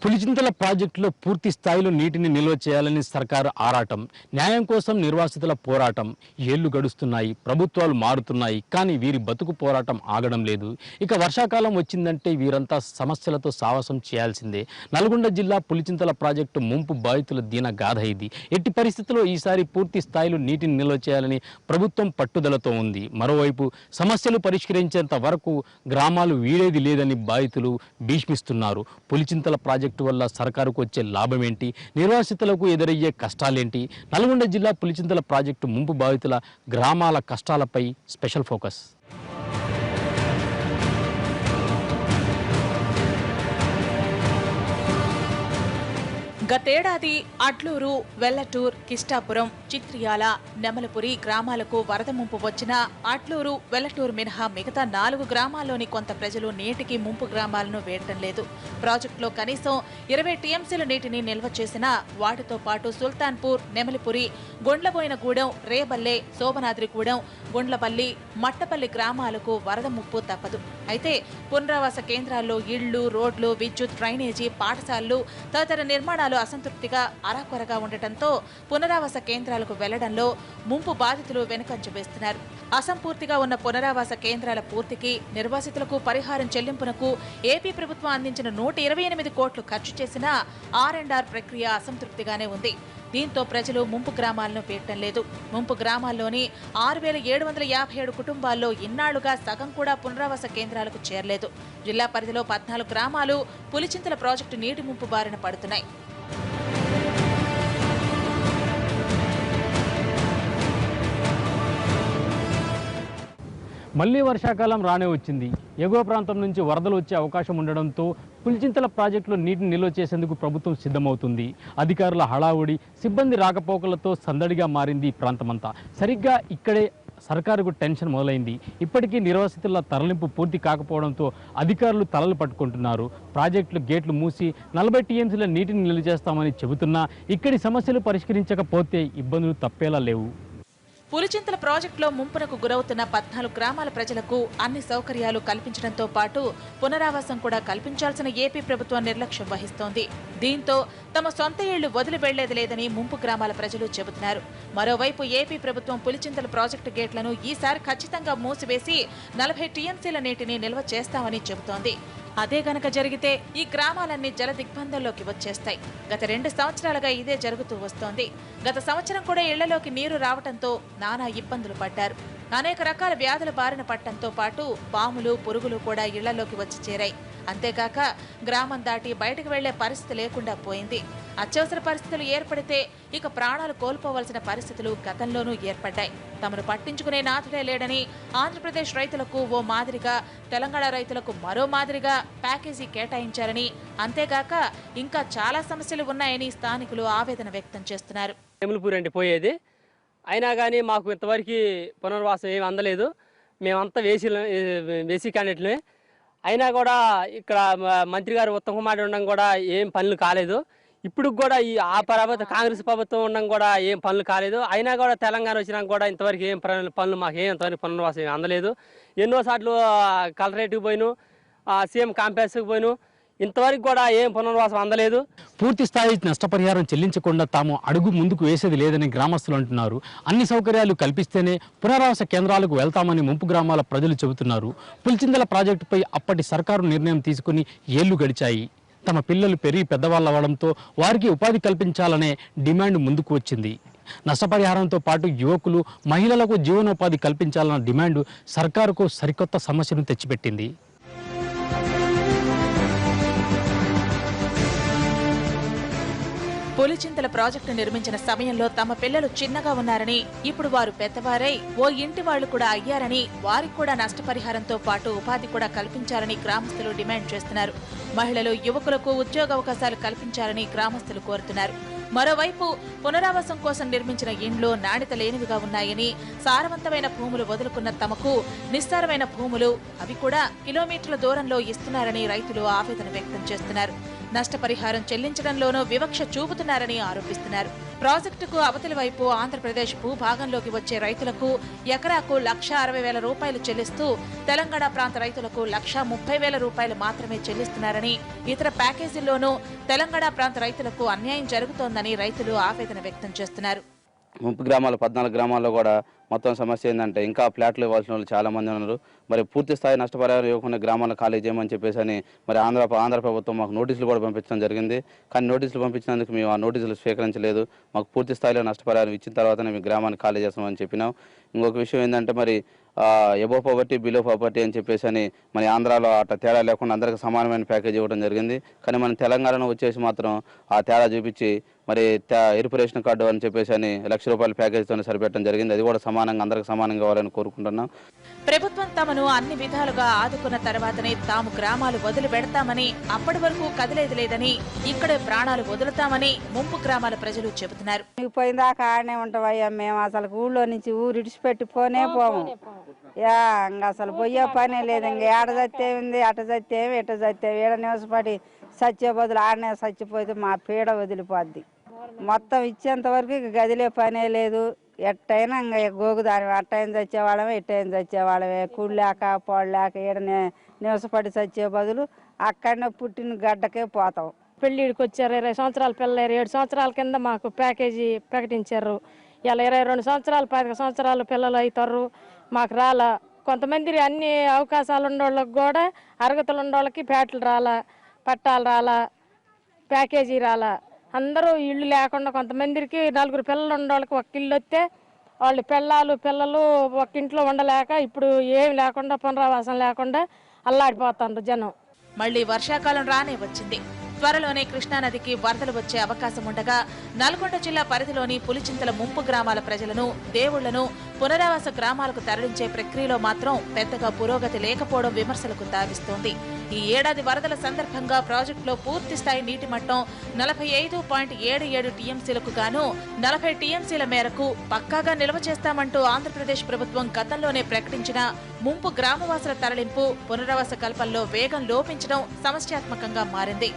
పులిచింతల ప్రాజెక్టులో పూర్తి స్థాయిలో నీటిని నిల్వ చేయాలని సర్కారు ఆరాటం, న్యాయం కోసం నిర్వాసితుల పోరాటం. ఏళ్లు గడుస్తున్నాయి, ప్రభుత్వాలు మారుతున్నాయి, కానీ వీరి బతుకు పోరాటం ఆగడం లేదు. ఇక వర్షాకాలం వచ్చిందంటే వీరంతా సమస్యలతో సావాసం చేయాల్సిందే. నల్గొండ జిల్లా పులిచింతల ప్రాజెక్టు ముంపు బాధితుల దీన గాథ ఇది. ఎట్టి పరిస్థితుల్లో ఈసారి పూర్తి స్థాయిలో నీటిని నిల్వ చేయాలని ప్రభుత్వం పట్టుదలతో ఉంది. మరోవైపు సమస్యలు పరిష్కరించేంత వరకు గ్రామాలు వీడేది లేదని బాధితులు భీష్మిస్తున్నారు. పులిచింతల ప్రాజెక్టు వల్ల సర్కారుకు వచ్చే లాభం ఏంటి, నిర్వాసితులకు ఎదురయ్యే కష్టాలేంటి? నల్గొండ జిల్లా పులిచింతల ప్రాజెక్టు ముంపు బాధితుల గ్రామాల కష్టాలపై స్పెషల్ ఫోకస్. గతేడాది అట్లూరు, వెల్లటూర్, కిష్టాపురం, చిత్రియాల, నెమలపురి గ్రామాలకు వరద ముంపు వచ్చిన అట్లూరు, వెల్లటూరు మినహా మిగతా 4 గ్రామాల్లోని కొంత ప్రజలు నేటికి ముంపు గ్రామాలను వేయటం లేదు. ప్రాజెక్టులో కనీసం 20 టీఎంసీల నీటిని నిల్వ చేసినా వాటితో పాటు సుల్తాన్పూర్, నెమలిపురి, గొండ్లబోయినగూడెం, రేబల్లె, శోభనాద్రిగూడెం, గుండ్లపల్లి, మట్టపల్లి గ్రామాలకు వరద ముప్పు తప్పదు. అయితే పునరావాస కేంద్రాల్లో ఇళ్లు, రోడ్లు, విద్యుత్, డ్రైనేజీ, పాఠశాలలు తదితర నిర్మాణాలు అసంతృప్తిగా అరాకొరగా ఉండటంతో పునరావాస కేంద్రాలకు వెళ్లడంలో ముంపు బాధితులు వెనుకంజ వేస్తున్నారు. అసంపూర్తిగా ఉన్న పునరావాస కేంద్రాల పూర్తికి, నిర్వాసితులకు పరిహారం చెల్లింపునకు ఏపీ ప్రభుత్వం అందించిన 128 కోట్లు ఖర్చు చేసినా R&R ప్రక్రియ అసంతృప్తిగానే ఉంది. దీంతో ప్రజలు ముంపు గ్రామాలను పేయటం లేదు. ముంపు గ్రామాల్లోని 6757 కుటుంబాల్లో ఇన్నాళ్లుగా సగం కూడా పునరావాస కేంద్రాలకు చేరలేదు. జిల్లా పరిధిలో 14 గ్రామాలు పులిచింతల ప్రాజెక్టు నీటి ముంపు బారిన పడుతున్నాయి. మళ్లీ వర్షాకాలం రానే వచ్చింది. ఎగువ ప్రాంతం నుంచి వరదలు వచ్చే అవకాశం ఉండడంతో పులిచింతల ప్రాజెక్టులో నీటిని నిల్వ చేసేందుకు ప్రభుత్వం సిద్ధమవుతుంది. అధికారుల హడావుడి, సిబ్బంది రాకపోకలతో సందడిగా మారింది ఈ ప్రాంతమంతా. సరిగ్గా ఇక్కడే సర్కారుకు టెన్షన్ మొదలైంది. ఇప్పటికీ నిర్వాసితుల తరలింపు పూర్తి కాకపోవడంతో అధికారులు తలలు పట్టుకుంటున్నారు. ప్రాజెక్టులు గేట్లు మూసి 40 టీఎంసీల నీటిని నిల్వ చేస్తామని చెబుతున్నా ఇక్కడి సమస్యలు పరిష్కరించకపోతే ఇబ్బందులు తప్పేలా లేవు. పులిచింతల ప్రాజెక్టులో ముంపునకు గురవుతున్న 14 గ్రామాల ప్రజలకు అన్ని సౌకర్యాలు కల్పించడంతో పాటు పునరావాసం కూడా కల్పించాల్సిన ఏపీ ప్రభుత్వం నిర్లక్ష్యం వహిస్తోంది. దీంతో తమ సొంత ఇళ్లు వదిలి వెళ్లేది లేదని ముంపు గ్రామాల ప్రజలు చెబుతున్నారు. మరోవైపు ఏపీ ప్రభుత్వం పులిచింతల ప్రాజెక్టు గేట్లను ఈసారి ఖచ్చితంగా మూసివేసి 40 టీఎంసీల నీటిని నిల్వ చేస్తామని చెబుతోంది. అదే గనక జరిగితే ఈ గ్రామాలన్నీ జల దిగ్బంధంలోకి వచ్చేస్తాయి. గత 2 సంవత్సరాలుగా ఇదే జరుగుతూ వస్తోంది. గత సంవత్సరం కూడా ఇళ్లలోకి నీరు రావడంతో నానా ఇబ్బందులు పడ్డారు. అనేక రకాల వ్యాధుల బారిన పడటంతో పాటు పాములు, పురుగులు కూడా ఇళ్లలోకి వచ్చి చేరాయి. అంతేకాక గ్రామం దాటి బయటకు వెళ్లే పరిస్థితి లేకుండా పోయింది. అత్యవసర పరిస్థితులు ఏర్పడితే ఇక ప్రాణాలు కోల్పోవలసిన పరిస్థితులు గతంలోనూ ఏర్పడ్డాయి. తమను పట్టించుకునే నాథుడే లేడని ఆంధ్రప్రదేశ్ రైతులకు ఓ మాదిరిగా, తెలంగాణ రైతులకు మరో మాదిరిగా ప్యాకేజీ కేటాయించారని, అంతేగాక ఇంకా చాలా సమస్యలు ఉన్నాయని స్థానికులు ఆవేదన వ్యక్తం చేస్తున్నారు. నెమలిపూర్ అంటే పోయేది, అయినా కానీ మాకు ఇంతవరకు పునర్వాసం ఏమి అందలేదు. మేమంతా వేసి క్యాండిడేట్లే. అయినా కూడా ఇక్కడ మంత్రి గారు ఉత్తమ్ కుమార్ ఉండడం కూడా ఏం పనులు కాలేదు. ఇప్పుడు కూడా కాంగ్రెస్ ప్రభుత్వం ఉండడం కూడా ఏం పనులు కాలేదు. అయినా కూడా తెలంగాణ వచ్చినాక కూడా ఇంతవరకు ఏం పనులు మాకు ఇంతవరకు పునర్వాసం ఏమి అందలేదు. ఎన్నోసార్లు కలెక్టరేట్కి పోయిను, సీఎం కాంప్లెక్స్కి పోయిను, ఇంతవరకు కూడా ఏం పునర్వాసం అందలేదు. పూర్తి స్థాయి నష్టపరిహారం చెల్లించకుండా తాము అడుగు ముందుకు వేసేది లేదని గ్రామస్తులు అంటున్నారు. అన్ని సౌకర్యాలు కల్పిస్తేనే పునరావాస కేంద్రాలకు వెళ్తామని ముంపు గ్రామాల ప్రజలు చెబుతున్నారు. పులిచింతల ప్రాజెక్టుపై అప్పటి సర్కారు నిర్ణయం తీసుకుని ఏళ్లు గడిచాయి. తమ పిల్లలు పెరిగి పెద్దవాళ్ళవడంతో వారికి ఉపాధి కల్పించాలనే డిమాండ్ ముందుకు వచ్చింది. నష్టపరిహారంతో పాటు యువకులు, మహిళలకు జీవనోపాధి కల్పించాలన్న డిమాండ్ సర్కారుకు సరికొత్త సమస్యను తెచ్చిపెట్టింది. పులిచింతల ప్రాజెక్టు నిర్మించిన సమయంలో తమ పిల్లలు చిన్నగా ఉన్నారని, ఇప్పుడు వారు పెద్దవారై ఓ ఇంటి వాళ్లు కూడా అయ్యారని, వారికి కూడా నష్టపరిహారంతో పాటు ఉపాధి కూడా కల్పించాలని గ్రామస్తులు డిమాండ్ చేస్తున్నారు. మహిళలు, యువకులకు ఉద్యోగ అవకాశాలు కల్పించాలని గ్రామస్తులు కోరుతున్నారు. మరోవైపు పునరావాసం కోసం నిర్మించిన ఇండ్లు నాణ్యత లేనివిగా ఉన్నాయని, సారవంతమైన భూములు వదులుకున్న తమకు నిస్సారమైన భూములు, అవి కూడా కిలోమీటర్ల దూరంలో ఇస్తున్నారని రైతులు ఆవేదన వ్యక్తం చేస్తున్నారు. నష్టపరిహారం చెల్లించడంలోనూ వివక్ష చూపుతున్నారని ఆరోపిస్తున్నారు. ప్రాజెక్టుకు అవతలి వైపు ఆంధ్రప్రదేశ్ భూభాగంలోకి వచ్చే రైతులకు ఎకరాకు ₹1,60,000 చెల్లిస్తూ తెలంగాణ ప్రాంత రైతులకు ₹1,30,000 మాత్రమే చెల్లిస్తున్నారని, ఇతర ప్యాకేజీల్లోనూ తెలంగాణ ప్రాంత రైతులకు అన్యాయం జరుగుతోందని రైతులు ఆవేదన వ్యక్తం చేస్తున్నారు. ముంపు గ్రామాలు 14 గ్రామాల్లో కూడా మొత్తం సమస్య ఏంటంటే ఇంకా ఫ్లాట్లు ఇవ్వాల్సిన వాళ్ళు చాలా మంది ఉన్నారు. మరి పూర్తి స్థాయి నష్టపరిహారం ఇవ్వకుండా గ్రామాలను ఖాళీ చేయమని చెప్పేసి అని మరి ఆంధ్ర ప్రభుత్వం మాకు నోటీసులు కూడా పంపించడం జరిగింది. కానీ నోటీసులు పంపించినందుకు మేము ఆ నోటీసులు స్వీకరించలేదు. మాకు పూర్తి స్థాయిలో నష్టపరిహారం ఇచ్చిన తర్వాతనే మేము గ్రామాన్ని ఖాళీ చేస్తామని చెప్పినాం. ఇంకొక విషయం ఏంటంటే మరి ఎబో పావర్టీ బిలో పావర్టీ అని చెప్పేసి అని మన ఆంధ్రాలో అట్లా తేడా లేకుండా అందరికీ సమానమైన ప్యాకేజ్ ఇవ్వడం జరిగింది. కానీ మన తెలంగాణలో వచ్చేసి మాత్రం ఆ తేడా చూపించి మరి ఎరుపు రేషన్ కార్డు అని చెప్పేసి అని ₹1,00,000 ప్యాకేజీతోనే సరిపెట్టడం జరిగింది. అది కూడా సమానంగా అందరికి సమానంగా ఇవ్వాలని కోరుకుంటున్నాం. ప్రభుత్వం తమను అన్ని విధాలుగా ఆదుకున్న తర్వాతనే తాము గ్రామాలు వదిలి పెడతామని, అప్పటి వరకు కదిలేది లేదని, ఇక్కడే ప్రాణాలు వదులుతామని ముంపు గ్రామాల ప్రజలు చెబుతున్నారు. పోయిందాకా ఆడనే ఉంటామయ్యా. మేము అసలు ఊళ్ళో నుంచి ఊరు ఇడిచిపెట్టి పోనే పోము. ఇంకా అసలు పోయే పనే లేదు. ఇంక ఏడ చచ్చేది అట చచ్చేవి ఇట చచ్చేవి. ఏడ నివసపడి చచ్చే బదులు ఆడనే చచ్చిపోతే మా పీడ వదిలిపోద్ది. మొత్తం ఇచ్చేంత వరకు ఇక గదిలే పనే లేదు. ఎట్టయినా ఇంకా గోగుదాని అట్టయిన చచ్చేవాళ్ళమే ఇట్టయిన చచ్చేవాళ్ళమే. కూడలేక పోడలేక ఈడనే నివసపడి చచ్చే బదులు అక్కడనే పుట్టిన గడ్డకే పోతాం. పెళ్ళిడికి వచ్చారు 20 సంవత్సరాల పిల్లలు. 7 సంవత్సరాల కింద మాకు ప్యాకేజీ ప్రకటించారు. ఇలా 22 సంవత్సరాలు 15 సంవత్సరాల పిల్లలు అవుతారు. మాకు రాలా. కొంతమంది అన్ని అవకాశాలు ఉన్నోళ్ళకి కూడా అర్హతలు ఉన్నోళ్ళకి ప్యాట్లు రాలా, పట్టాలు రాలా, ప్యాకేజీ రాలా. అందరూ ఇళ్ళు లేకుండా కొంతమందికి 4 పిల్లలు ఉన్నోళ్ళకి ఒక ఇల్లు వస్తే వాళ్ళు పిల్లలు ఒక ఇంట్లో ఉండలేక ఇప్పుడు ఏమి లేకుండా పునరావాసం లేకుండా అల్లాడిపోతారు జనం. మళ్లీ వర్షాకాలం రానే వచ్చింది. త్వరలోనే కృష్ణానదికి వరదలు వచ్చే అవకాశం ఉండగా నల్గొండ జిల్లా పరిధిలోని పులిచింతల ముంపు గ్రామాల ప్రజలను, దేవుళ్లను పునరావాస గ్రామాలకు తరలించే ప్రక్రియలో మాత్రం పెద్దగా పురోగతి లేకపోవడం విమర్శలకు తావిస్తోంది. ఈ ఏడాది వరదల సందర్భంగా ప్రాజెక్టులో పూర్తి స్థాయి నీటి మట్టం 45.77 టీఎంసీలకు గాను 40 టీఎంసీల మేరకు పక్కాగా నిల్వ చేస్తామంటూ ఆంధ్రప్రదేశ్ ప్రభుత్వం గతంలోనే ప్రకటించిన ముంపు గ్రామవాసుల తరలింపు, పునరావాస కల్పనలో వేగం లోపించడం సమస్యాత్మకంగా మారింది.